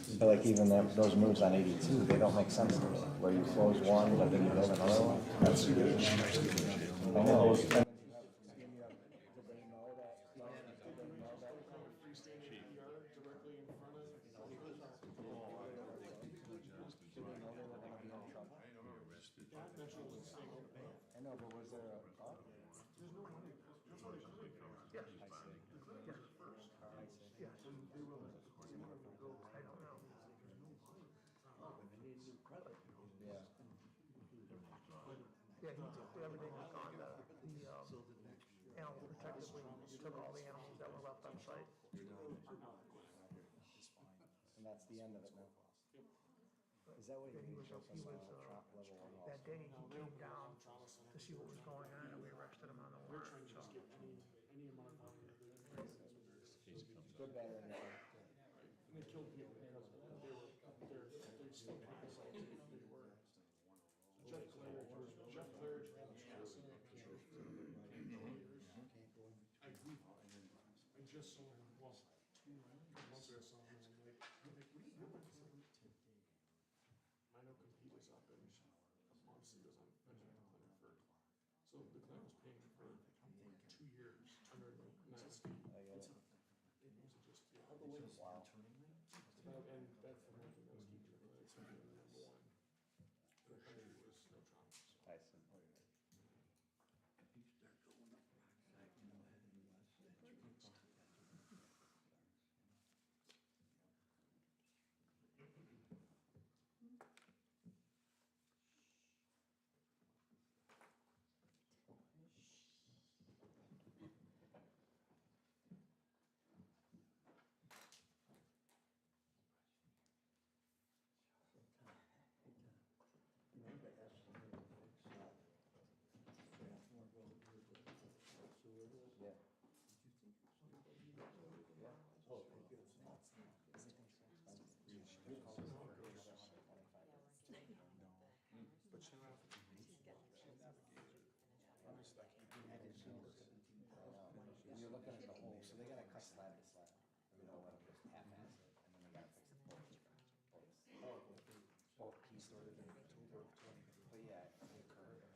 I feel like even those moves on 82, they don't make sense to me. Where you close one, but then you build another one. That's I know. I know, but was there a thought? There's no money. There's no money. Yeah. I see. Yeah. I see. Yeah, so they will. I don't know. Yeah. Yeah, he took everything on the animal protective wing. He took all the animals that were left on site. And that's the end of it now. Is that what And he was top level? That day, he came down to see what was going on, and we arrested him on the warrant. So. Good, bad, or indifferent. And they killed people because of it. They still parasites. They were. Jeff Claridge ran the chassis. I just saw him, well, 2 months ago I saw him, and I'm like, what are you doing? I know compete is up in months, he goes, I'm at the clinic for, so the clinic was paying for 2 years under night ski. I get it. It was just, yeah. Wow. And that's the one thing that was keeping the clinic from being number one. The country was no trauma. I see. Yeah. But she went off. You're looking at the whole, so they gotta cut slab to slab. You know, let them just half-ass it, and then they gotta fix the both piece order. But yeah, the curve.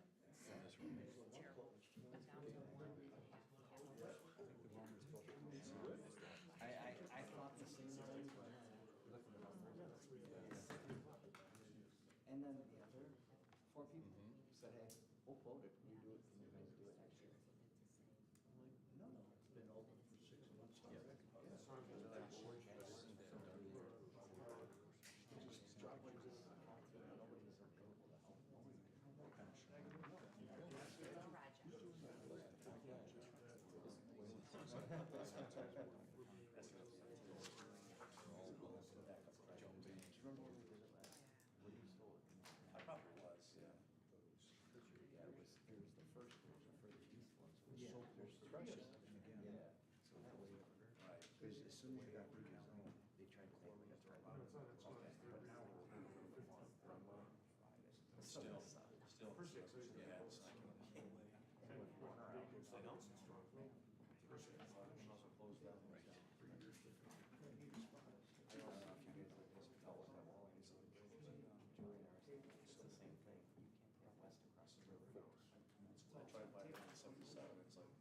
I thought the same thing, but look at the numbers. And then the other 4 people said, hey, we'll quote it, can you do it, can you guys do it next year? I'm like, no, it's been open for 6 months. I probably was, yeah. Yeah, it was the first one for the youth ones. Yeah, there's precious. Yeah. So that way, right, because as soon as we got rid of them, they tried to claim we got to write it. But now we're from Friday. Still, yeah, it's like. I know. Closed down. Right. I don't know if you guys dealt with that wall. It's the same thing. You can't put a west across the river. I tried by it on 77. It's like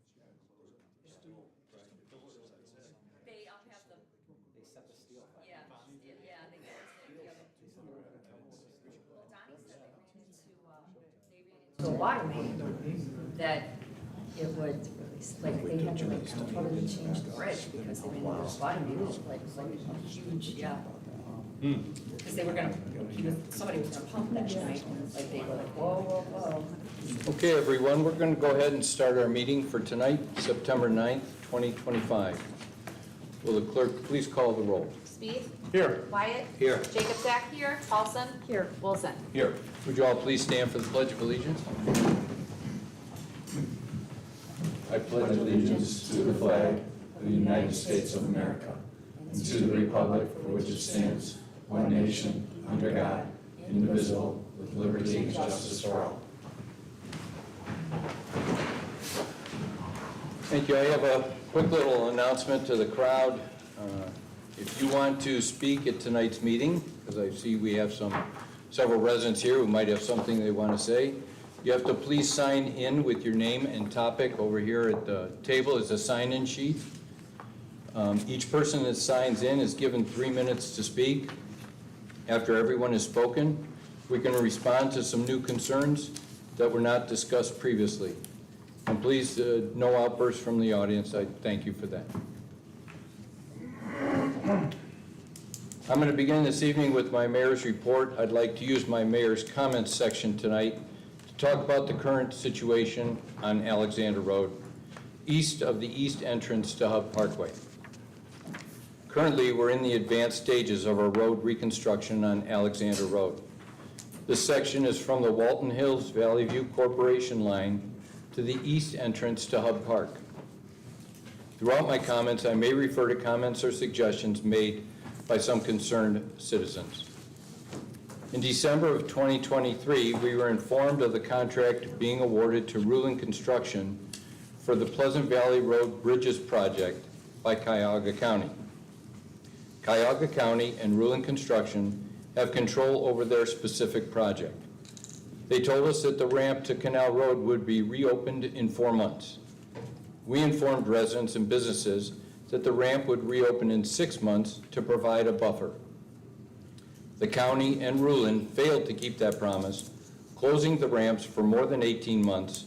still just the pillars. They have the, They set the steel. yeah, they get the other. Well, Donnie said they ran into a water main, that it would, like, they had to like totally change the bridge because they ran into a water main, like a huge, yeah. Because they were gonna, somebody was gonna pump that night, and like, they were like, whoa, whoa, whoa. Okay, everyone, we're going to go ahead and start our meeting for tonight, September 9th, 2025. Will the clerk please call the roll? Speed? Here. Wyatt? Here. Jacobsack here. Paulson? Here. Wilson? Here. Would you all please stand for the Pledge of Allegiance? I pledge allegiance to the flag of the United States of America and to the republic for which it stands, one nation, under God, indivisible, with liberty and justice for all. Thank you. I have a quick little announcement to the crowd. If you want to speak at tonight's meeting, because I see we have several residents here who might have something they want to say, you have to please sign in with your name and topic. Over here at the table is a sign-in sheet. Each person that signs in is given 3 minutes to speak. After everyone has spoken, we can respond to some new concerns that were not discussed previously. And please, no outbursts from the audience. I thank you for that. I'm going to begin this evening with my mayor's report. I'd like to use my mayor's comments section tonight to talk about the current situation on Alexander Road, east of the east entrance to Hub Parkway. Currently, we're in the advanced stages of our road reconstruction on Alexander Road. This section is from the Walton Hills Valley View Corporation line to the east entrance to Hub Park. Throughout my comments, I may refer to comments or suggestions made by some concerned citizens. In December of 2023, we were informed of the contract being awarded to Rulin Construction for the Pleasant Valley Road Bridges project by Cuyahoga County. Cuyahoga County and Rulin Construction have control over their specific project. They told us that the ramp to Canal Road would be reopened in 4 months. We informed residents and businesses that the ramp would reopen in 6 months to provide a buffer. The county and Rulin failed to keep that promise, closing the ramps for more than 18 months,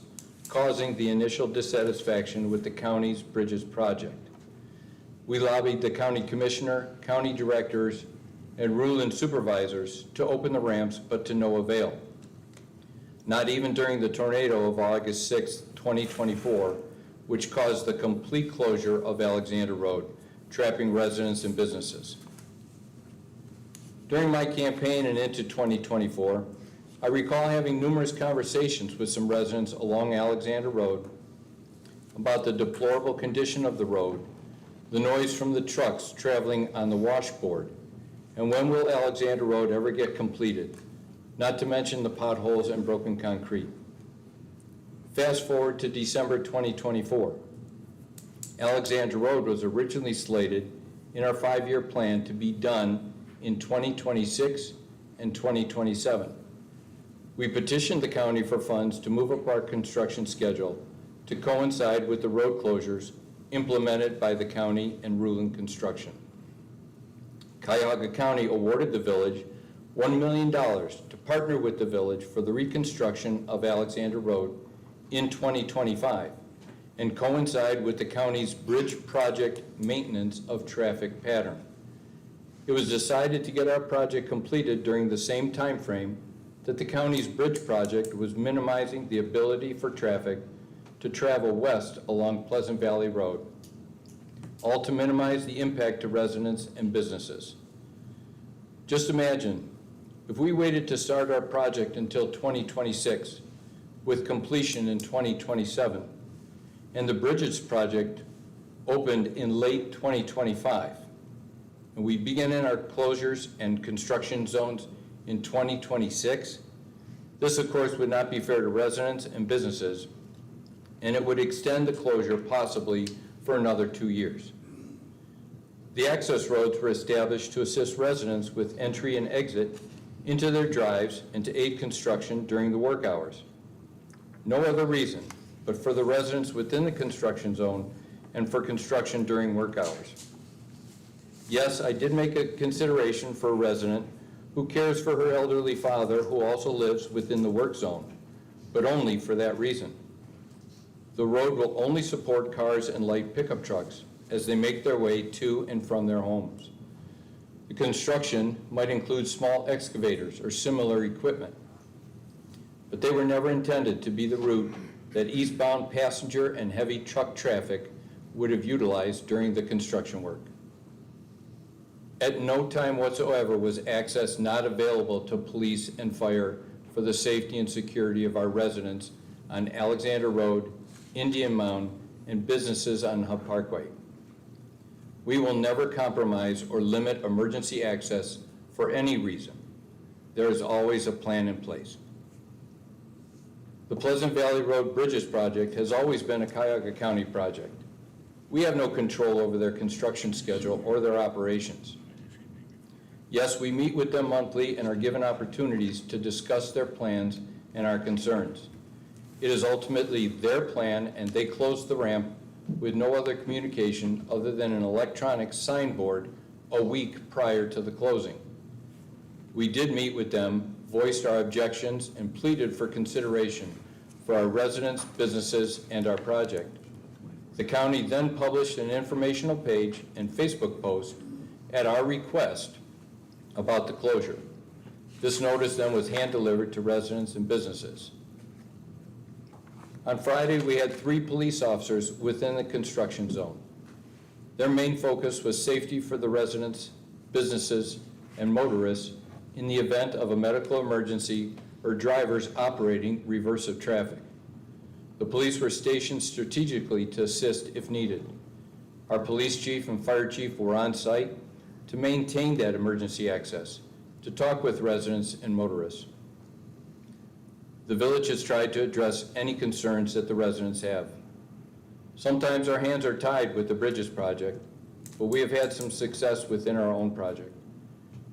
causing the initial dissatisfaction with the county's bridges project. We lobbied the county commissioner, county directors, and Rulin supervisors to open the ramps, but to no avail. Not even during the tornado of August 6, 2024, which caused the complete closure of Alexander Road, trapping residents and businesses. During my campaign and into 2024, I recall having numerous conversations with some residents along Alexander Road about the deplorable condition of the road, the noise from the trucks traveling on the washboard, and when will Alexander Road ever get completed, not to mention the potholes and broken concrete. Fast forward to December 2024. Alexander Road was originally slated in our 5-year plan to be done in 2026 and 2027. We petitioned the county for funds to move up our construction schedule to coincide with the road closures implemented by the county and Rulin Construction. Cuyahoga County awarded the village $1 million to partner with the village for the reconstruction of Alexander Road in 2025 and coincide with the county's bridge project maintenance of traffic pattern. It was decided to get our project completed during the same time frame that the county's bridge project was minimizing the ability for traffic to travel west along Pleasant Valley Road, all to minimize the impact to residents and businesses. Just imagine if we waited to start our project until 2026 with completion in 2027 and the bridges project opened in late 2025 and we begin in our closures and construction zones in 2026, this of course would not be fair to residents and businesses, and it would extend the closure possibly for another 2 years. The access roads were established to assist residents with entry and exit into their drives and to aid construction during the work hours. No other reason but for the residents within the construction zone and for construction during work hours. Yes, I did make a consideration for a resident who cares for her elderly father who also lives within the work zone, but only for that reason. The road will only support cars and light pickup trucks as they make their way to and from their homes. The construction might include small excavators or similar equipment, but they were never intended to be the route that eastbound passenger and heavy truck traffic would have utilized during the construction work. At no time whatsoever was access not available to police and fire for the safety and security of our residents on Alexander Road, Indian Mound, and businesses on Hub Parkway. We will never compromise or limit emergency access for any reason. There is always a plan in place. The Pleasant Valley Road Bridges project has always been a Cuyahoga County project. We have no control over their construction schedule or their operations. Yes, we meet with them monthly and are given opportunities to discuss their plans and our concerns. It is ultimately their plan, and they close the ramp with no other communication other than an electronic signboard a week prior to the closing. We did meet with them, voiced our objections, and pleaded for consideration for our residents, businesses, and our project. The county then published an informational page and Facebook post at our request about the closure. This notice then was hand-delivered to residents and businesses. On Friday, we had 3 police officers within the construction zone. Their main focus was safety for the residents, businesses, and motorists in the event of a medical emergency or drivers operating reverse of traffic. The police were stationed strategically to assist if needed. Our police chief and fire chief were on site to maintain that emergency access, to talk with residents and motorists. The village has tried to address any concerns that the residents have. Sometimes our hands are tied with the Bridges project, but we have had some success within our own project.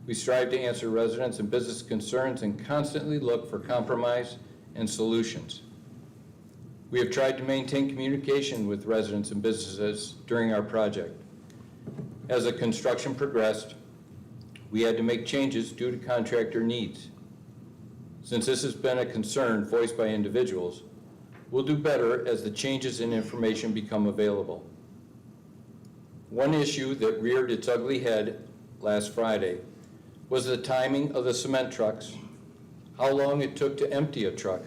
We strive to answer residents and business concerns and constantly look for compromise and solutions. We have tried to maintain communication with residents and businesses during our project. As the construction progressed, we had to make changes due to contractor needs. Since this has been a concern voiced by individuals, we'll do better as the changes in information become available. One issue that reared its ugly head last Friday was the timing of the cement trucks, how long it took to empty a truck,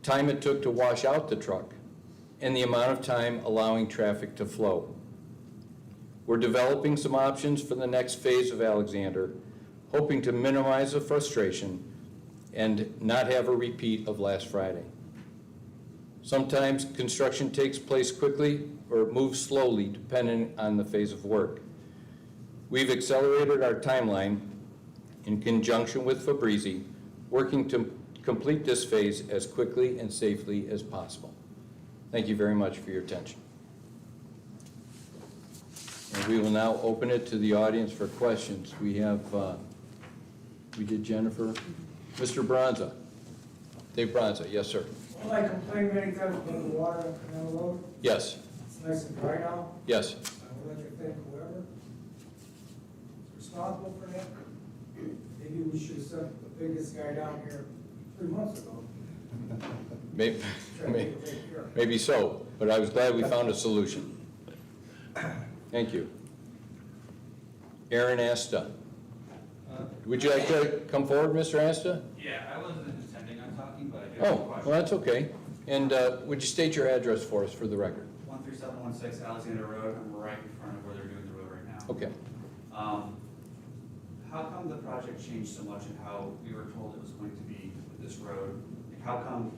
time it took to wash out the truck, and the amount of time allowing traffic to flow. We're developing some options for the next phase of Alexander, hoping to minimize the frustration and not have a repeat of last Friday. Sometimes construction takes place quickly or it moves slowly depending on the phase of work. We've accelerated our timeline in conjunction with Fabrizi, working to complete this phase as quickly and safely as possible. Thank you very much for your attention. And we will now open it to the audience for questions. We have, we did Jennifer. Mr. Bronza. Dave Bronza, yes, sir. Well, I complained many times about the water on Canal Road. Yes, It's nice and dry now. yes. I would like to thank whoever is responsible for that. Maybe we should have sent the biggest guy down here 3 months ago. Maybe, Try to get it taken care of. maybe so, but I was glad we found a solution. Thank you. Aaron Asta. Would you like to come forward, Mr. Asta? Yeah, I wasn't intending on talking, but I do have a Oh, question. well, that's okay. And would you state your address for us for the record? 13716 Alexander Road, I'm right in front of where they're doing the road right now. Okay. How come the project changed so much and how we were told it was going to be with this road? Like, how come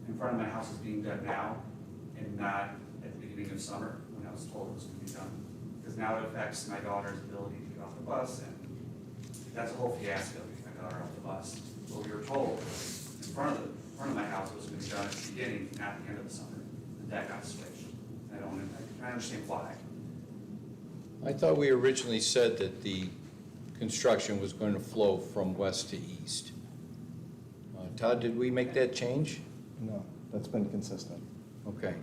in front of my house is being done now and not at the beginning of summer when I was told it was going to be done? Because now it affects my daughter's ability to get off the bus, and that's a whole fiasco to get my daughter off the bus. But we were told in front of my house it was going to be done at the beginning, not the end of the summer, and that got switched. I understand why. I thought we originally said that the construction was going to flow from west to east. Todd, did we make that change? No, that's been consistent. Okay.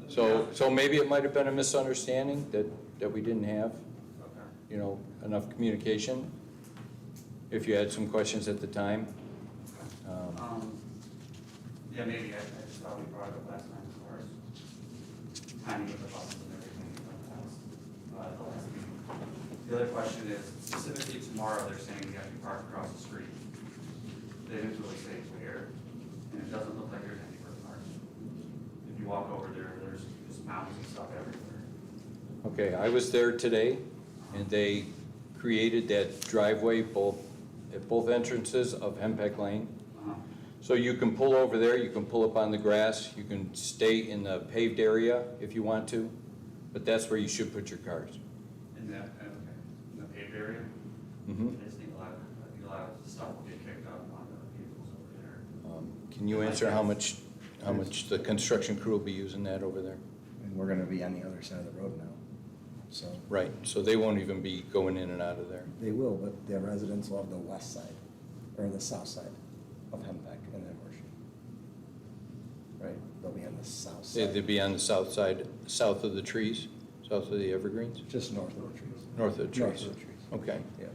So maybe it might have been a misunderstanding that we didn't have, Okay. enough communication, if you had some questions at the time. Yeah, maybe. I just thought we brought it up last time as far as timing of the buses and everything in front of the house. The last meeting. The other question is, specifically tomorrow, they're saying you have to park across the street. They didn't really say where, and it doesn't look like there's anywhere to park. If you walk over there, there's just mountains and stuff everywhere. Okay, I was there today, and they created that driveway at both entrances of Hempec Lane. So you can pull over there, you can pull up on the grass, you can stay in the paved area if you want to, but that's where you should put your cars. In that, okay, in the paved area? Mhm. I just think a lot of stuff will get kicked up on the vehicles over there. Can you answer how much the construction crew will be using that over there? I we're gonna be on the other side of the road now. So Right, so they won't even be going in and out of there. they will, but the residents will have the west side, or the south side of Hempeck and Edwards. Right, they'll be on the south side, They'd be on the south side, south of the trees, south of the evergreens, just north of the trees. north of the North trees. of the trees, Okay. yeah.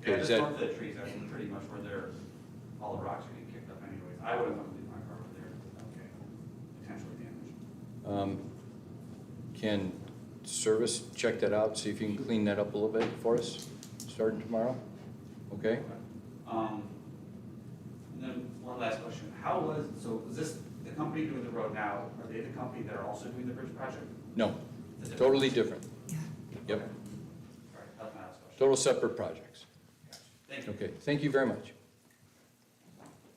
Yeah, Is just that- north of the trees, that's pretty much where they're, all the rocks are getting kicked up anyways. I wouldn't want to leave my car over there, okay, potentially damaged. Can service check that out, see if you can clean that up a little bit for us, starting tomorrow? Okay? And then one last question, so is this the company doing the road now, are they the company that are also doing the bridge project? No, It's a different- totally different. Yep, Okay. All right, that's my last question. total separate projects. Gotcha. Thank you. Okay, thank you very much.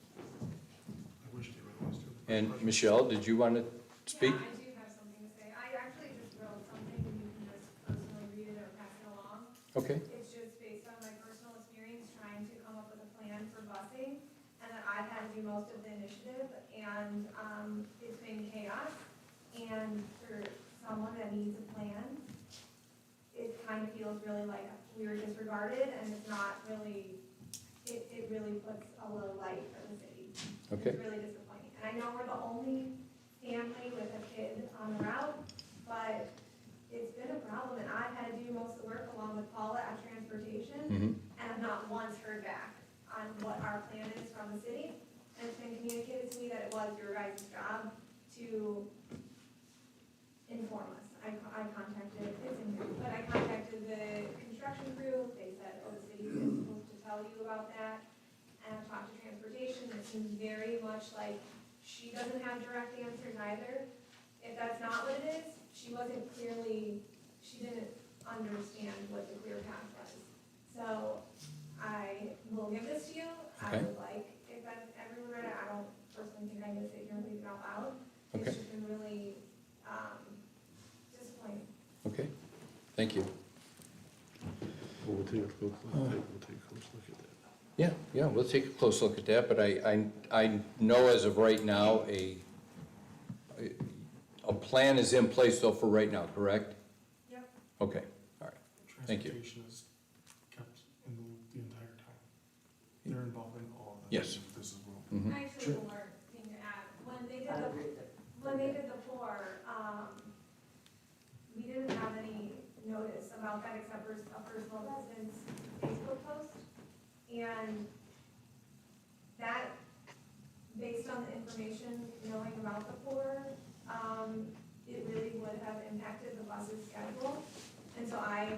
I wish they would always do it. And Michelle, did you want to speak? Yeah, I do have something to say. I actually just wrote something and you can just personally read it or pass it along. Okay, It's just based on my personal experience trying to come up with a plan for busing, and that I've had to do most of the initiative, and, it's been chaos. And for someone that needs a plan, it kind of feels really like we were disregarded, and it's not really, it really puts a low light for the city. okay, It's really disappointing. And I know we're the only family with a kid on the route, but it's been a problem, and I've had to do most of the work along with Paula at Transportation, mhm, and I've not once heard back on what our plan is from the city. And it's been communicated to me that it was your guys' job to inform us. I contacted, it's in here, but I contacted the construction crew, they said, oh, the city is supposed to tell you about that. And I talked to Transportation, it seems very much like she doesn't have direct answers either. If that's not what it is, she didn't understand what the clear path was. So I will give this to you, I Okay. would like, if everyone read it, I don't personally think I'm gonna sit here and read it out loud. Okay. It's just been really, disappointing. okay, thank you. We'll take a close look at that. Yeah, we'll take a close look at that, but I know as of right now, a plan is in place though for right now, correct? Yep. Okay, all right, Thank you. Transportation is kept in the loop the entire time. They're involved in all of that. Yes. This as well. mhm, I actually have one more thing to add. When they did the pour, we didn't have any notice about that except for a personal resident's Facebook post. And that, based on the information, knowing about the pour, it really would have impacted the bus's schedule. And so I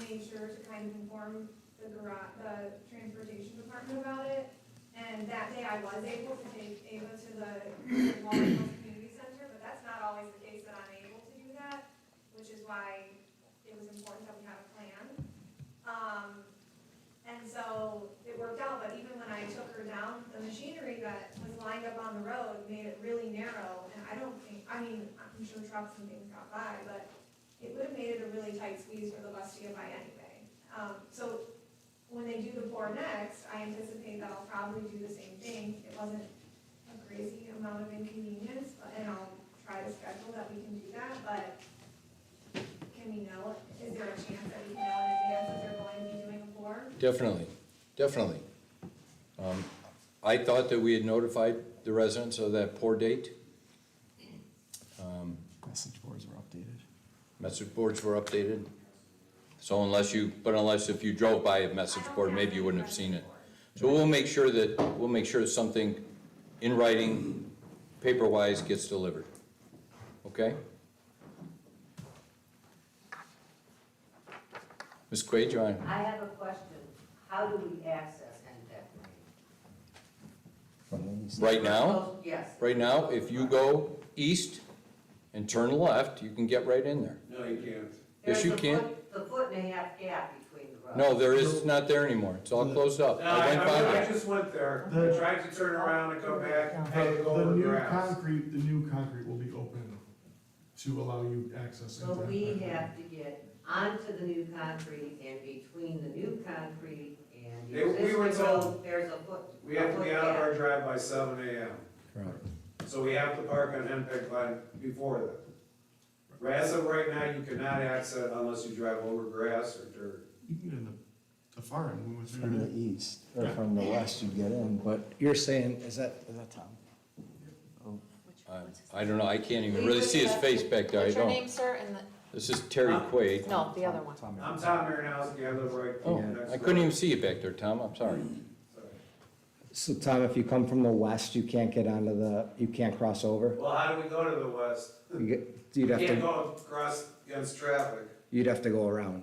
made sure to kind of inform the transportation department about it. And that day I was able to take Ava to the Walnut Hills Community Center, but that's not always the case that I'm able to do that, which is why it was important that we had a plan. And so it worked out, but even when I took her down, the machinery that was lined up on the road made it really narrow. And I'm sure trucks and things got by, but it would have made it a really tight squeeze for the bus to get by anyway. So when they do the pour next, I anticipate that I'll probably do the same thing. It wasn't a crazy amount of inconvenience, and I'll try to schedule that we can do that, but can we know, is there a chance that we can know in advance that they're going to be doing a pour? definitely, definitely. I thought that we had notified the residents of that poor date. Message boards were updated. Message boards were updated. So unless if you drove by a message board, maybe you wouldn't have seen it. So we'll make sure that something in writing, paper-wise, gets delivered. Okay? Ms. Quaid, you want? I have a question. How do we access NTEC From the east. Right now? Yes. Right now, if you go east and turn left, you can get right in there. No, you can't. Yes, you There's a can. The foot and a half gap between the roads. No, there is, it's not there anymore. It's all closed up. I went by I there. just went there, I tried to turn around and come back, I had to go The over new grass. concrete, will be open to allow you access. So into we that. have to get onto the new concrete, and between the new concrete and the We were existing told road, there's a foot. We have to be out of our drive by 7 AM. Correct. So we have to park on Henpeck line before that. As of right now, you cannot access unless you drive over grass or dirt. You can get in the far end, we went through From the there. east, or from the west you'd get in, but you're saying, is that Tom? I don't know, I can't even really see his face back there, I What's your don't. name, sir, and the, This is Terry Quaid. no, the other one. I'm Tom Marinowski, I live right Oh, next I door. couldn't even see you back there, Tom, I'm sorry. So Tom, if you come from the west, you can't get onto you can't cross over? Well, how do we go to the west? You'd We have can't to, go across against traffic. you'd have to go around.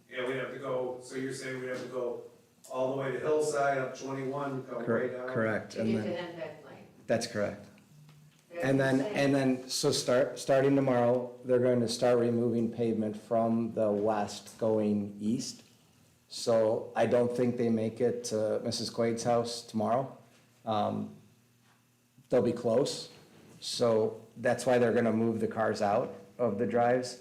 Yeah, we'd have to go, so you're saying we'd have to go all the way to Hillside, up 21, come right down? Correct, To and get to then, Henpeck Lane. that's correct. That's And then, insane. and then, so starting tomorrow, they're going to start removing pavement from the west going east. So I don't think they make it to Mrs. Quaid's house tomorrow. They'll be close. So that's why they're gonna move the cars out of the drives.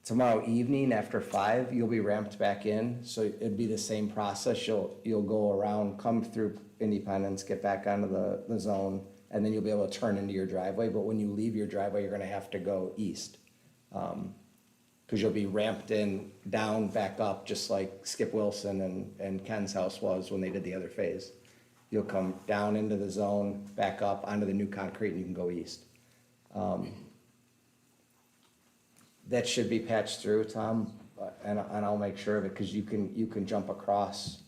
Tomorrow evening after 5, you'll be ramped back in, so it'd be the same process. You'll go around, come through Independence, get back onto the zone, and then you'll be able to turn into your driveway. But when you leave your driveway, you're gonna have to go east. Cause you'll be ramped in, down, back up, just like Skip Wilson and Ken's house was when they did the other phase. You'll come down into the zone, back up onto the new concrete, and you can go east. That should be patched through, Tom, and I'll make sure of it, cause you can jump across.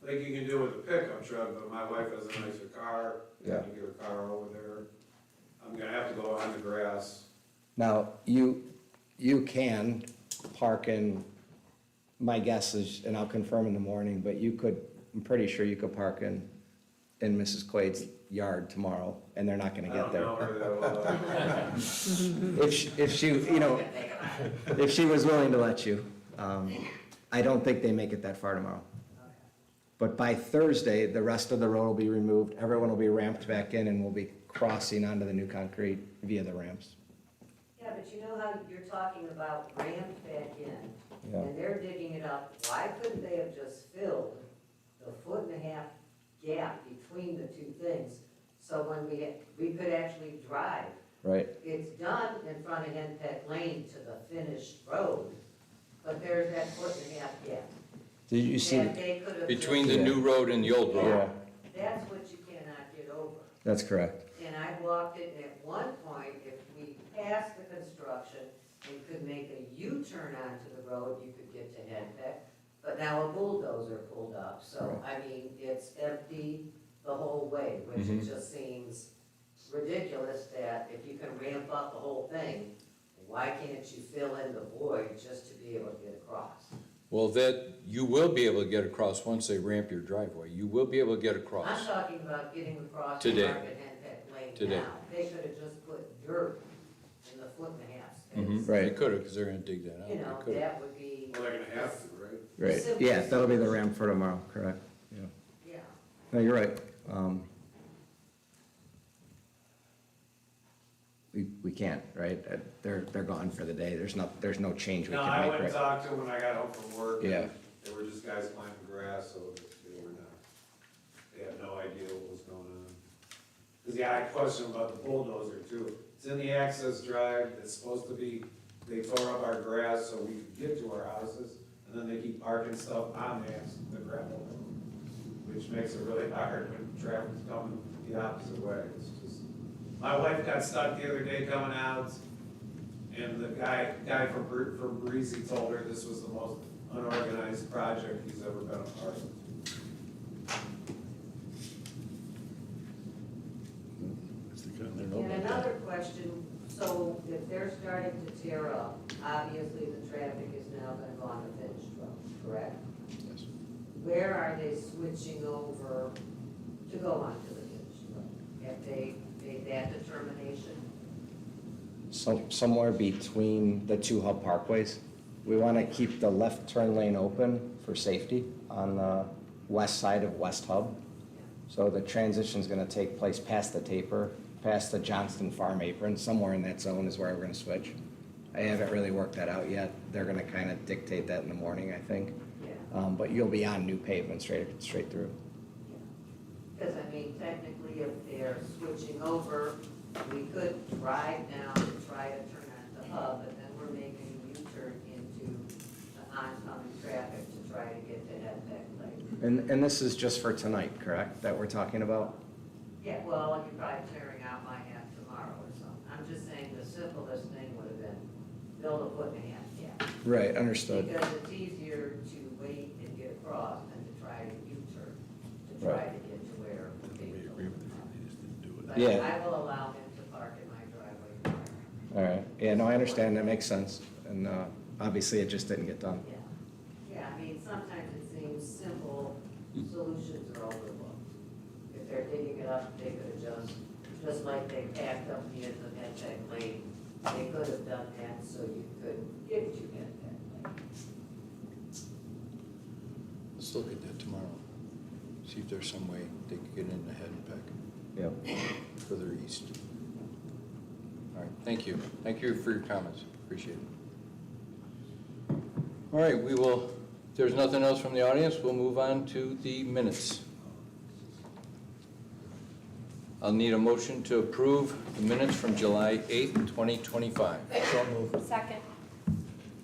I think you can do it with a pickup truck, but my wife has a nicer car, I Yeah. have to get her car over there. I'm gonna have to go on the grass. Now, you can park in, my guess is, and I'll confirm in the morning, but I'm pretty sure you could park in Mrs. Quaid's yard tomorrow, and they're not gonna I get don't there. know her that well. If she, if she was willing to let you, I don't think they make it that far tomorrow. But by Thursday, the rest of the road will be removed, everyone will be ramped back in, and we'll be crossing onto the new concrete via the ramps. Yeah, but you know how you're talking about ramped back in, Yeah. and they're digging it up, why couldn't they have just filled the 1.5-foot gap between the two things? So when we could actually drive. Right, It's done in front of Henpeck Lane to the finished road, but there's that 1.5-foot gap. did you see, That they could have. Between the Yeah. new road and the old yeah, road. That's what you cannot get over. that's correct. And I walked it, and at one point, if we passed the construction and could make a U-turn onto the road, you could get to Henpeck. But now a bulldozer pulled up, so, I mean, it's empty the whole way, which it just seems ridiculous that if you can ramp up the whole thing, why can't you fill in the void just to be able to get across? Well, you will be able to get across once they ramp your driveway. You will be able to get I'm across. talking about getting across Today. Market Henpeck Lane Today. now. They could have just put dirt in the 1.5 space. Mhm. Right. They could've, because they're gonna dig that out. You They know, could've. that would be. Well, they're gonna have to, right? Right, yeah, that'll be the ramp for tomorrow, correct, yeah. Yeah. No, you're right. We can't, right? They're gone for the day. There's no change we No, can I make, went and right? talked to them when I got home from work. and Yeah. They were just guys planting grass, so they were not, they had no idea what was going on. Cause yeah, I questioned about the bulldozer too. It's in the access drive, it's supposed to be, they tore up our grass so we could get to our houses, and then they keep parking stuff on the gravel road, which makes it really hard when traffic's coming the opposite way. It's just, my wife got stuck the other day coming out, and the guy from Breezy told her this was the most unorganized project he's ever been a part of. And another question, so if they're starting to tear up, obviously the traffic is now gonna go on the finished road, correct? Yes. Where are they switching over to go onto the finished road? Have they made that determination? Somewhere between the two hub parkways. We want to keep the left turn lane open for safety on the west side of West Hub. So the transition's gonna take place past the taper, past the Johnston Farm apron, somewhere in that zone is where we're gonna switch. I haven't really worked that out yet. They're gonna kind of dictate that in the morning, I think. Yeah. But you'll be on new pavement straight through. Because I mean, technically, if they're switching over, we could drive down and try to turn on the hub, but then we're making a U-turn into the oncoming traffic to try to get to Head Back Lake. And this is just for tonight, correct, that we're talking about? Yeah, well, you're probably tearing out my half tomorrow or something. I'm just saying the simplest thing would have been build a foot and a half gap. Right, understood. Because it's easier to wait and get across than to try to U-turn, to try Right. to get to where they agree with it. But Yeah. I will allow him to park in my driveway. All right, yeah, no, I understand, that makes sense, and obviously it just didn't get done. Yeah, yeah, I mean, sometimes it seems simple solutions are overlooked. If they're digging it up, they could have just like they packed up the end of Head Back Lane, they could have done that so you could get to Head Back Lane. Let's look at that tomorrow. See if there's some way they could get into Hedenbeck Yep. further east. All right, thank you. Thank you for your comments. Appreciate it. All right, we will, if there's nothing else from the audience, we'll move on to the minutes. I'll need a motion to approve the minutes from July 8th, 2025. So moved. Second.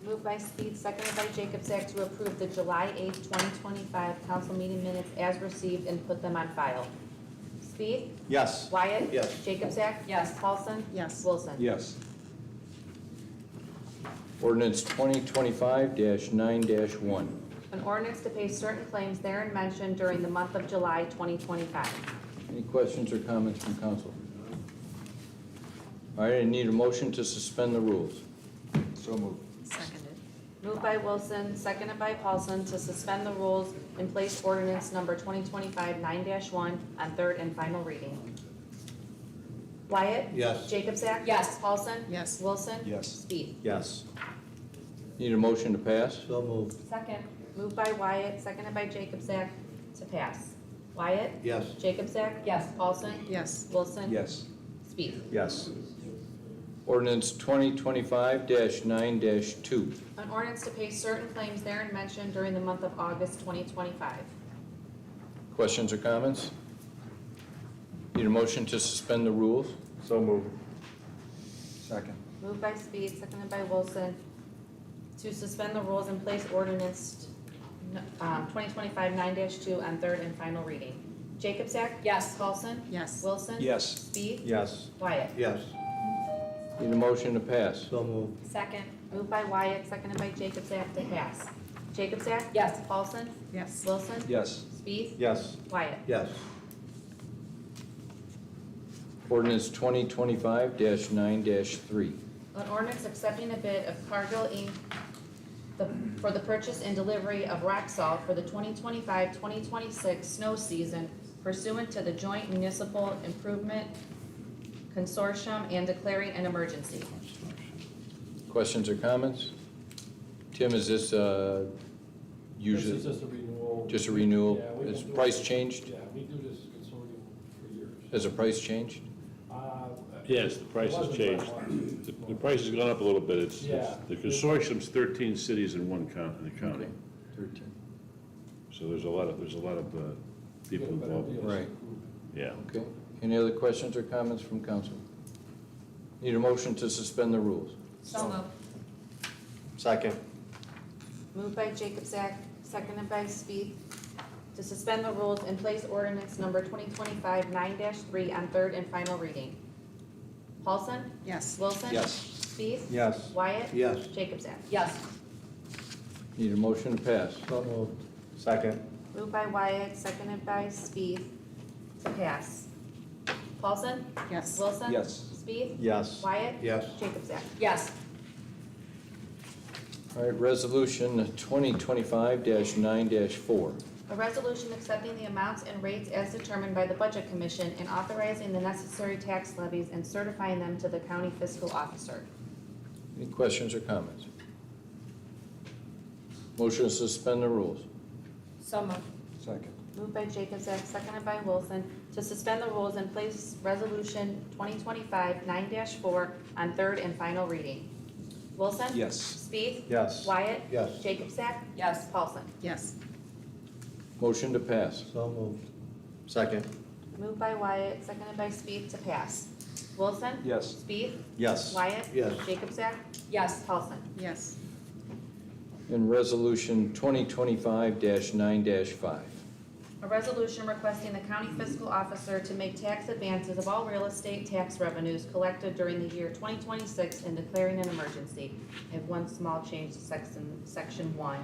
Moved by Speed, seconded by Jacobsack to approve the July 8th, 2025 council meeting minutes as received and put them on file. Speed? Yes. Wyatt? Yes. Jacobsack? Yes. Paulson? Yes. Wilson? Yes. Ordinance 2025-9-1. An ordinance to pay certain claims therein mentioned during the month of July 2025. Any questions or comments from council? All right, I need a motion to suspend the rules. So moved. Seconded. Moved by Wilson, seconded by Paulson to suspend the rules and place ordinance number 2025-9-1 on third and final reading. Wyatt? Yes. Jacobsack? Yes. Paulson? Yes. Wilson? Yes. Speed? Yes. Need a motion to pass? So moved. Second. Moved by Wyatt, seconded by Jacobsack to pass. Wyatt? Yes. Jacobsack? Yes. Paulson? Yes. Wilson? Yes. Speed? Yes. Ordinance 2025-9-2. An ordinance to pay certain claims therein mentioned during the month of August 2025. Questions or comments? Need a motion to suspend the rules? So moved. Second. Moved by Speed, seconded by Wilson, to suspend the rules and place ordinance 2025-9-2 on third and final reading. Jacobsack? Yes. Paulson? Yes. Wilson? Yes. Speed? Yes. Wyatt? Yes. Need a motion to pass? So moved. Second. Moved by Wyatt, seconded by Jacobsack to pass. Jacobsack? Yes. Paulson? Yes. Wilson? Yes. Speed? Yes. Wyatt? Yes. Ordinance 2025-9-3. An ordinance accepting a bid of Cargill Inc. For the purchase and delivery of rock salt for the 2025-2026 snow season pursuant to the Joint Municipal Improvement Consortium and declaring an emergency. Questions or comments? Tim, is this usually? This is just a renewal. Just a renewal? Yeah, we've been Has doing price this- changed? Yeah, we do this consortium for years. Has the price changed? Yes, the price has It wasn't changed. that much. The price has gone up a little bit. It's, Yeah. the consortium's 13 cities in one county, in the county. 13. So there's a lot of people Get a better involved. deal. Right. Yeah. Okay. Any other questions or comments from council? Need a motion to suspend the rules? So moved. Second. Moved by Jacobsack, seconded by Speed, to suspend the rules and place ordinance number 2025-9-3 on third and final reading. Paulson? Yes. Wilson? Yes. Speed? Yes. Wyatt? Yes. Jacobsack? Yes. Need a motion to pass? So moved. Second. Moved by Wyatt, seconded by Speed, to pass. Paulson? Yes. Wilson? Yes. Speed? Yes. Wyatt? Yes. Jacobsack? Yes. All right, resolution 2025-9-4. A resolution accepting the amounts and rates as determined by the Budget Commission and authorizing the necessary tax levies and certifying them to the county fiscal officer. Any questions or comments? Motion to suspend the rules? So moved. Second. Moved by Jacobsack, seconded by Wilson, to suspend the rules and place resolution 2025-9-4 on third and final reading. Wilson? Yes. Speed? Yes. Wyatt? Yes. Jacobsack? Yes. Paulson? Yes. Motion to pass? So moved. Second. Moved by Wyatt, seconded by Spieth to pass. Wilson? Yes. Spieth? Yes. Wyatt? Yes. Jacobzak? Yes. Paulson? Yes. And Resolution 2025-9-5. A resolution requesting the county fiscal officer to make tax advances of all real estate tax revenues collected during the year 2026 and declaring an emergency. I have one small change to section 1.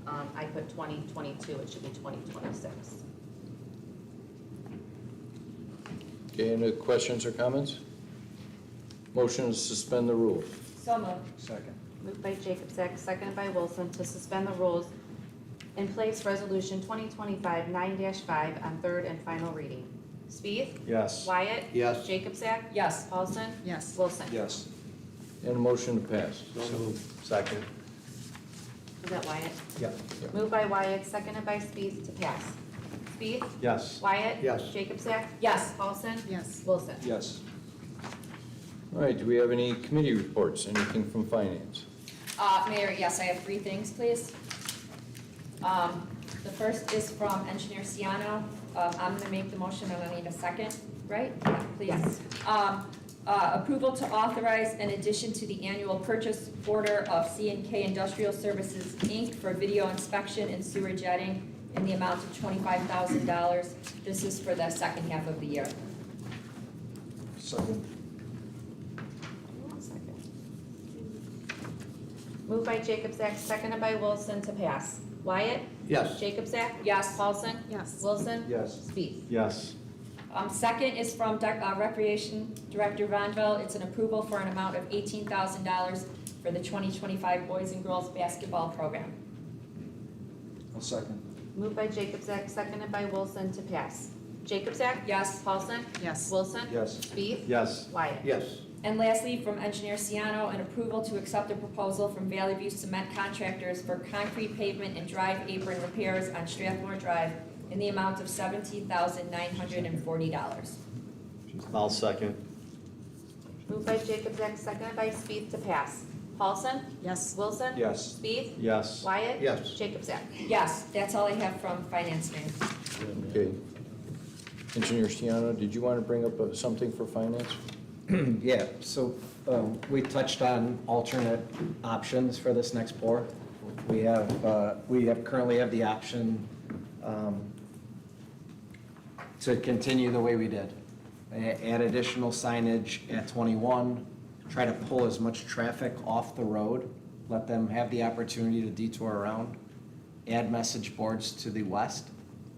I put 2022, it should be 2026. Okay, any questions or comments? Motion to suspend the rules. So moved. Second. Moved by Jacobzak, seconded by Wilson to suspend the rules and place resolution 2025-9-5 on third and final reading. Spieth? Yes. Wyatt? Yes. Jacobzak? Yes. Paulson? Yes. Wilson? Yes. And a motion to pass. Second. Is that Wyatt? Yeah. Moved by Wyatt, seconded by Spieth to pass. Spieth? Yes. Wyatt? Yes. Jacobzak? Yes. Paulson? Yes. Wilson? Yes. All right, do we have any committee reports? Anything from finance? Mayor, yes, I have 3 things, please. The first is from Engineer Ciano. I'm gonna make the motion and I need a second, right? Yeah, please. Yes. Approval to authorize an addition to the annual purchase order of C&K Industrial Services, Inc. for video inspection and sewer jetting in the amount of $25,000. This is for the second half of the year. Second. Moved by Jacobzak, seconded by Wilson to pass. Wyatt? Yes. Jacobzak? Yes. Paulson? Yes. Wilson? Yes. Spieth? Yes. Second is from Recreation Director Vonville. It's an approval for an amount of $18,000 for the 2025 Boys and Girls Basketball Program. I'll second. Moved by Jacobzak, seconded by Wilson to pass. Jacobzak? Yes. Paulson? Yes. Wilson? Yes. Spieth? Yes. Wyatt? Yes. And lastly, from Engineer Ciano, an approval to accept a proposal from Valley View Cement Contractors for concrete pavement and drive apron repairs on Strathmore Drive in the amount of $17,940. I'll second. Moved by Jacobzak, seconded by Spieth to pass. Paulson? Yes. Wilson? Yes. Spieth? Yes. Wyatt? Yes. Jacobzak? Yes, that's all I have from Finance, Mayor. Okay. Engineer Stiano, did you want to bring up something for finance? Yeah, so we touched on alternate options for this next pour. We currently have the option to continue the way we did. Add additional signage at 21, try to pull as much traffic off the road, let them have the opportunity to detour around, add message boards to the west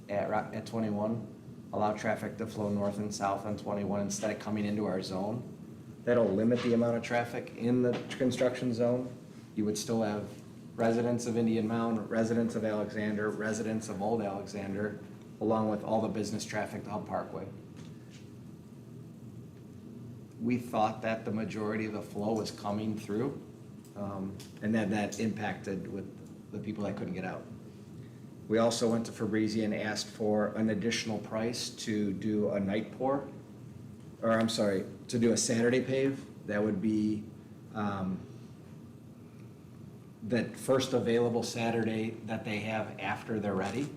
at 21, allow traffic to flow north and south on 21 instead of coming into our zone. That'll limit the amount of traffic in the construction zone. You would still have residents of Indian Mound, residents of Alexander, residents of Old Alexander, along with all the business traffic to Hub Parkway. We thought that the majority of the flow was coming through, and then that impacted with the people that couldn't get out. We also went to Fabrizi and asked for an additional price to do a night pour, or I'm sorry, to do a Saturday pave. That would be that first available Saturday that they have after they're ready.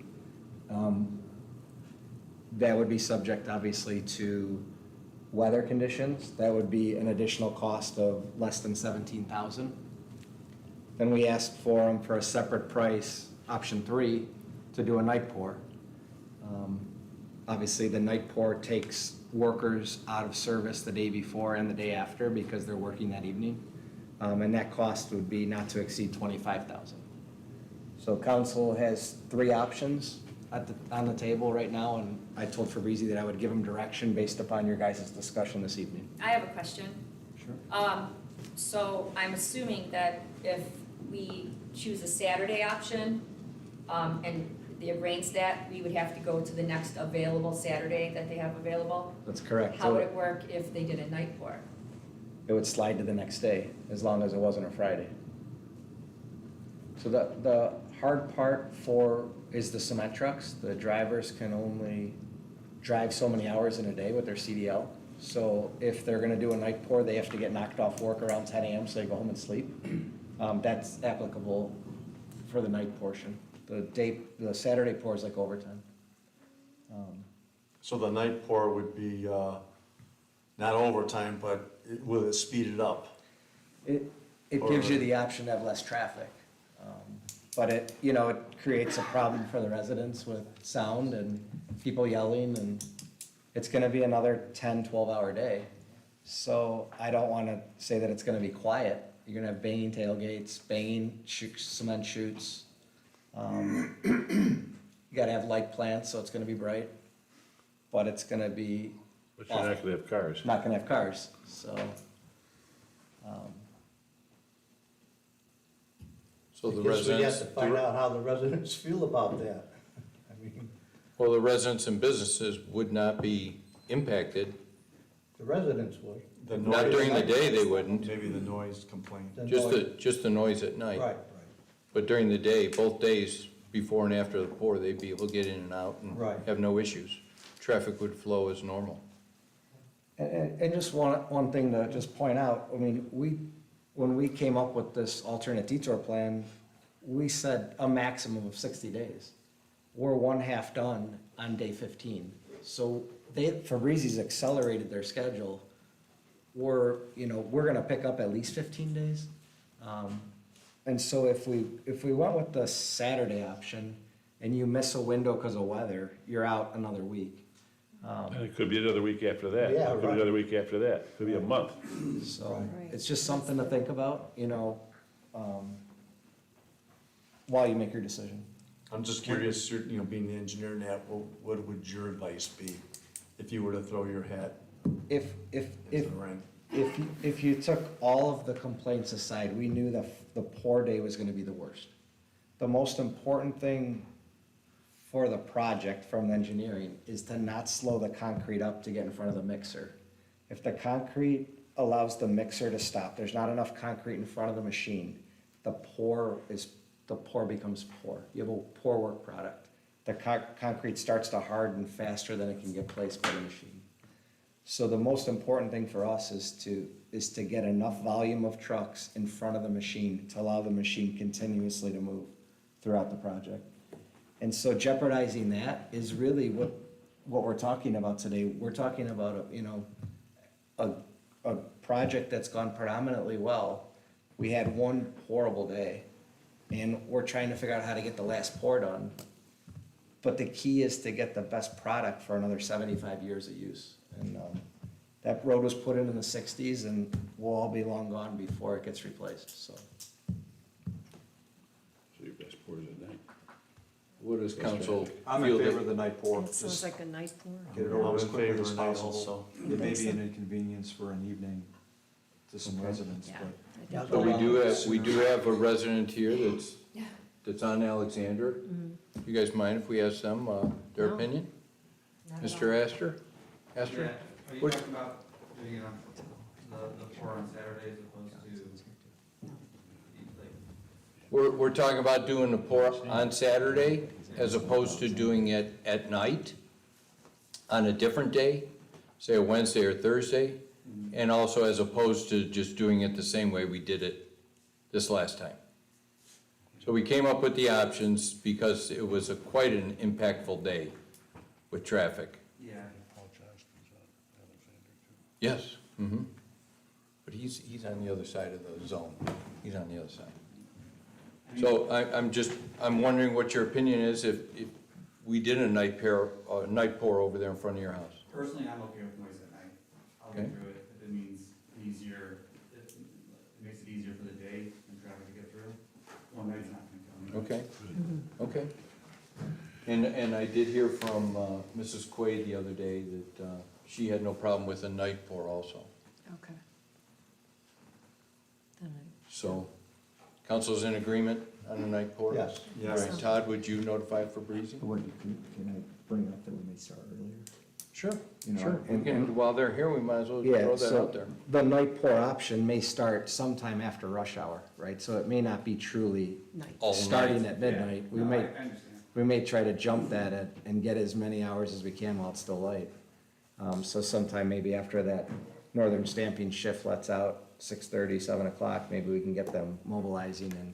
That would be subject, obviously, to weather conditions. That would be an additional cost of less than $17,000. Then we asked for them for a separate price, option 3, to do a night pour. Obviously, the night pour takes workers out of service the day before and the day after because they're working that evening. And that cost would be not to exceed $25,000. So council has 3 options on the table right now, and I told Fabrizi that I would give him direction based upon your guys' discussion this evening. I have a question. Sure. So I'm assuming that if we choose a Saturday option, and it rains that, we would have to go to the next available Saturday that they have available? That's correct. How would it work if they did a night pour? It would slide to the next day, as long as it wasn't a Friday. So the hard part is the cement trucks. The drivers can only drive so many hours in a day with their CDL. So if they're gonna do a night pour, they have to get knocked off work around 10 a.m. so they go home and sleep. That's applicable for the night portion. The Saturday pour is like overtime. So the night pour would be, not overtime, but will it speed it up? It gives you the option to have less traffic. But it, you know, it creates a problem for the residents with sound and people yelling, and it's gonna be another 10, 12-hour day. So I don't wanna say that it's gonna be quiet. You're gonna have banging tailgates, banging cement chutes. You gotta have light plants, so it's gonna be bright. But it's gonna be But you're not gonna have cars. not gonna have cars, so. So the I guess we have residents, to find out how the residents feel about that. I mean, well, the residents and businesses would not be impacted. the residents would. The Not noise- during the day, they wouldn't. Maybe the noise complaint. The Just noise- just the noise at night. Right, But during the day, both days, before and after the pour, they'd be able to get in and out and Right. have no issues. Traffic would flow as normal. And just one thing to just point out, I mean, when we came up with this alternate detour plan, we said a maximum of 60 days. We're one half done on day 15. So Fabrizi's accelerated their schedule. We're gonna pick up at least 15 days. And so if we went with the Saturday option and you miss a window because of weather, you're out another week. And it could be another week after that. Yeah, It could be right. another week after that. It could be a month. So it's just something to think about, while you make your decision. I'm just curious, being the engineer in that, what would your advice be if you were to throw your hat If into the ring? If you took all of the complaints aside, we knew the pour day was gonna be the worst. The most important thing for the project from engineering is to not slow the concrete up to get in front of the mixer. If the concrete allows the mixer to stop, there's not enough concrete in front of the machine, the pour becomes poor. You have a poor work product. The concrete starts to harden faster than it can get placed by the machine. So the most important thing for us is to get enough volume of trucks in front of the machine to allow the machine continuously to move throughout the project. And so jeopardizing that is really what we're talking about today. We're talking about a project that's gone predominantly well. We had one horrible day, and we're trying to figure out how to get the last pour done. But the key is to get the best product for another 75 years of use. And that road was put in the 60s, and we'll all be long gone before it gets replaced, so. So your best pour is at night. What does council I'm in feel favor that, of the night pour. It sounds like a night pour. Get it I'm over as in quickly favor as of night possible. also. You It may think be so? an inconvenience for an evening to some residents, Yeah. but I think but we we'll- do have a resident here that's on Alexander. You guys mind if we ask them, their No. opinion? Not at Mr. Astor? Astor? Are you What- talking about doing it on the pour on Saturday as opposed to? We're talking about doing the pour on Saturday as opposed to doing it at night on a different day, say a Wednesday or Thursday, and also as opposed to just doing it the same way we did it this last time. So we came up with the options because it was quite an impactful day with traffic. Yeah. Yes. Mm-hmm. But he's on the other side of the zone. He's on the other side. So I'm wondering what your opinion is if we did a night pour over there in front of your house. Personally, I'm okay with noise at night. I'll Okay. get through it. If it means easier, it makes it easier for the day and traffic to get through. One night's not gonna kill me. Okay, okay. And I did hear from Mrs. Quaid the other day that she had no problem with a night pour also. Okay. Then So, council's in agreement on a night pour? Yes. Yes. Right. Todd, would you notify Fabrizi? Can I bring up that we may start earlier? Sure, You know, sure. and- While they're here, we might as well Yeah, throw that so out there. the night pour option may start sometime after rush hour, right? So it may not be truly night. All starting night. at midnight. No, I understand. We may try to jump that and get as many hours as we can while it's still light. So sometime maybe after that northern stamping shift lets out, 6:30, 7 o'clock, maybe we can get them mobilizing and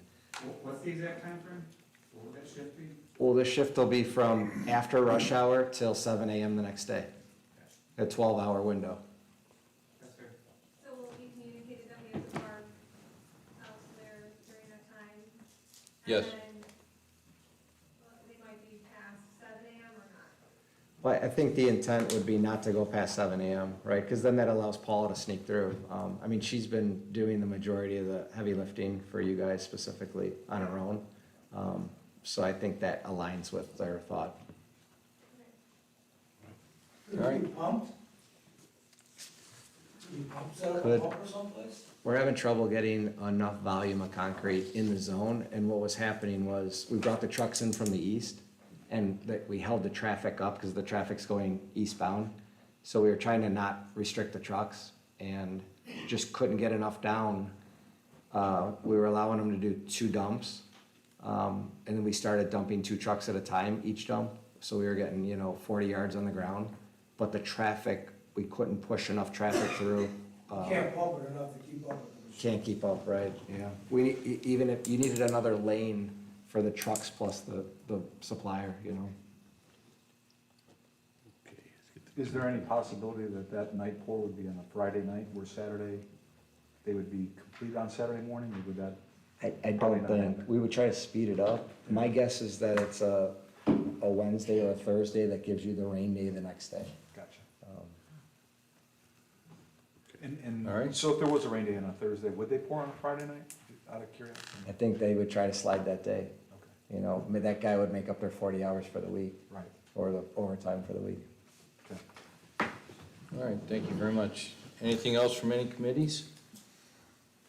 What's the exact time frame? What would that shift be? Well, the shift will be from after rush hour till 7 AM the next day. A 12-hour window. That's fair. So will it be communicated that we have to park out there during that time? Yes. And then, they might be past 7 AM or not? But I think the intent would be not to go past 7 AM, right? Because then that allows Paula to sneak through. I mean, she's been doing the majority of the heavy lifting for you guys specifically on her own. So I think that aligns with their thought. Could All it right. be pumped? Could you pump set up a Could. pump or someplace? We're having trouble getting enough volume of concrete in the zone, and what was happening was, we brought the trucks in from the east, and that we held the traffic up, because the traffic's going eastbound. So we were trying to not restrict the trucks, and just couldn't get enough down. We were allowing them to do 2 dumps, and then we started dumping 2 trucks at a time, each dump. So we were getting, 40 yards on the ground, but the traffic, we couldn't push enough traffic through. Can't pump it enough to keep up with the machine. Can't keep up, right, yeah. Even if, you needed another lane for the trucks plus the supplier, Is there any possibility that that night pour would be on a Friday night, where Saturday, they would be complete on Saturday morning, or would that? I Probably don't not think, happen. we would try to speed it up. My guess is that it's a Wednesday or a Thursday that gives you the rain day the next day. Gotcha. Um, And, All right. so if there was a rain day on a Thursday, would they pour on a Friday night, out of curiosity? I think they would try to slide that day. Okay. That guy would make up their 40 hours for the week, Right, or the overtime for the week. okay. All right, thank you very much. Anything else from any committees?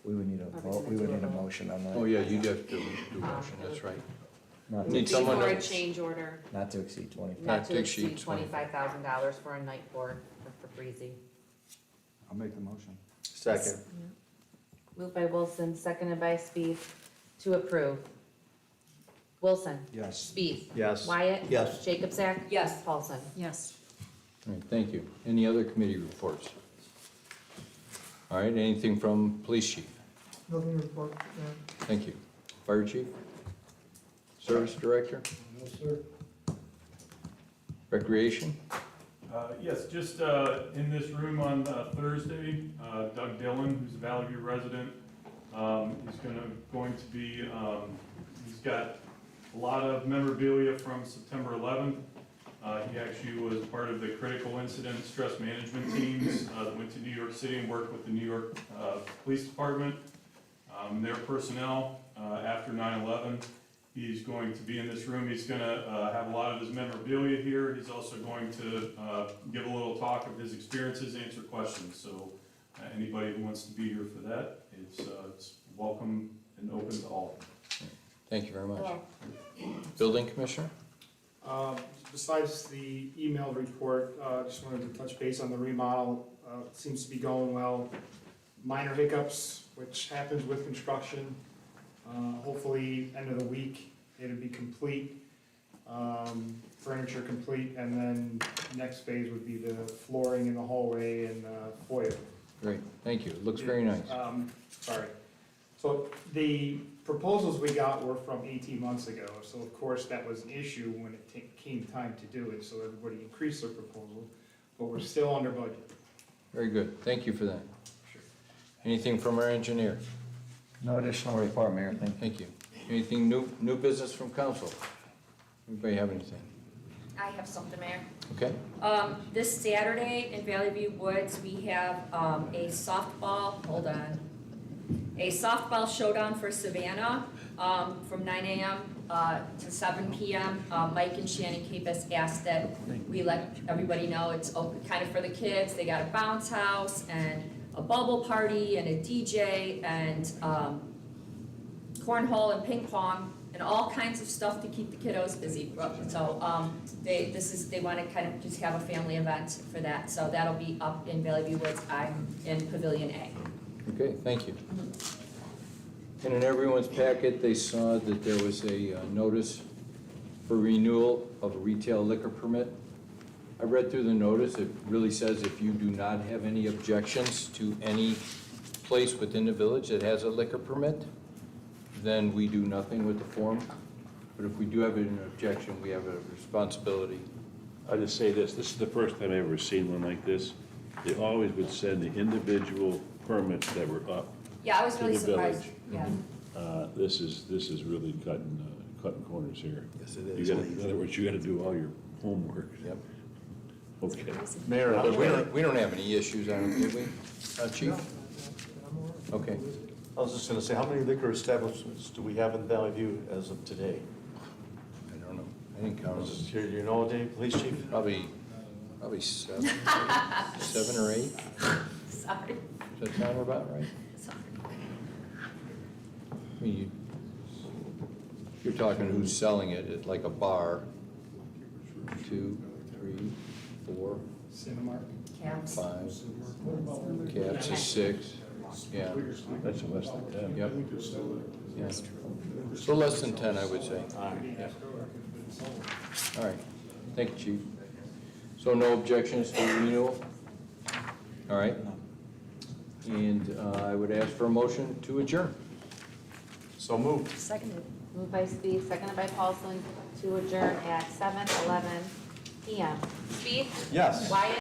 We would need a vote, we would need a motion on that. Oh, yeah, you have to do a motion, that's right. Not Need to, someone For a to- change order, not to exceed 20. not to to exceed exceed $25,000 for a night board for Breezy. I'll make the motion. Second. Moved by Wilson, seconded by Spieth, to approve. Wilson. Yes. Spieth. Yes. Wyatt. Yes. Jacobzak. Yes. Paulson. Yes. All right, thank you. Any other committee reports? All right, anything from police chief? Nothing to report, Thank you. Fire chief? Service director? No, sir. Recreation? Yes, just in this room on Thursday, Doug Dillon, who's a Valley View resident, is going to be, he's got a lot of memorabilia from September 11th. He actually was part of the critical incident stress management teams that went to New York City and worked with the New York Police Department, their personnel after 9/11. He's going to be in this room. He's going to have a lot of his memorabilia here. He's also going to give a little talk of his experiences, answer questions. So anybody who wants to be here for that, it's welcome and open to all. Thank you very much. Building commissioner? Besides the email report, just wanted to touch base on the remodel. It seems to be going well. Minor hiccups, which happens with construction. Hopefully, end of the week, it'll be complete, furniture complete, and then next phase would be the flooring in the hallway and foyer. Great, thank you. It looks very nice. Sorry. So the proposals we got were from 18 months ago, so of course that was an issue when it came time to do it, so everybody increased their proposal, but we're still under budget. Very good. Thank you for that. Anything from our engineer? No additional report, Mayor, thank you. Thank you. Anything new business from council? Anybody have anything? I have something, Mayor. Okay? This Saturday in Valley View Woods, we have a softball showdown for Savannah from 9 a.m. To 7 p.m. Mike and Shannon Capus asked that we let everybody know it's open kind of for the kids. They got a bounce house and a bubble party and a DJ and cornhole and ping pong and all kinds of stuff to keep the kiddos busy. So they want to kind of just have a family event for that. So that'll be up in Valley View Woods. I'm in Pavilion A. Okay, thank you. And in everyone's packet, they saw that there was a notice for renewal of a retail liquor permit. I read through the notice. It really says if you do not have any objections to any place within the village that has a liquor permit, then we do nothing with the form. But if we do have an objection, we have a responsibility. I'll just say this is the first time I've ever seen one like this. They always would send the individual permits that were up Yeah, I was to really the surprised, village. yeah. This is really cutting corners here. Yes, it You is. gotta, in other words, you gotta do all your homework. Yep. Okay. Mayor, But we don't have any issues on it, do we, Chief? Okay. I was just gonna say, how many liquor establishments do we have in Valley View as of today? I don't know. I didn't count them. Here, you know, Dave, police chief? Probably 7, 7 or 8. Sorry. Does that sound about right? Sorry. I mean, you're talking who's selling it at like a bar. 2, 3, 4, Caps. 5. Caps is 6. Yeah. That's less than 10. Yep. Yeah. So less than 10, I would say. Yeah. All right. Thank you, Chief. So no objections to the renewal? All right. And I would ask for a motion to adjourn. So moved. Seconded. Moved by Speed, seconded by Paulson, to adjourn at 7:11 PM. Speed? Yes. Wyatt?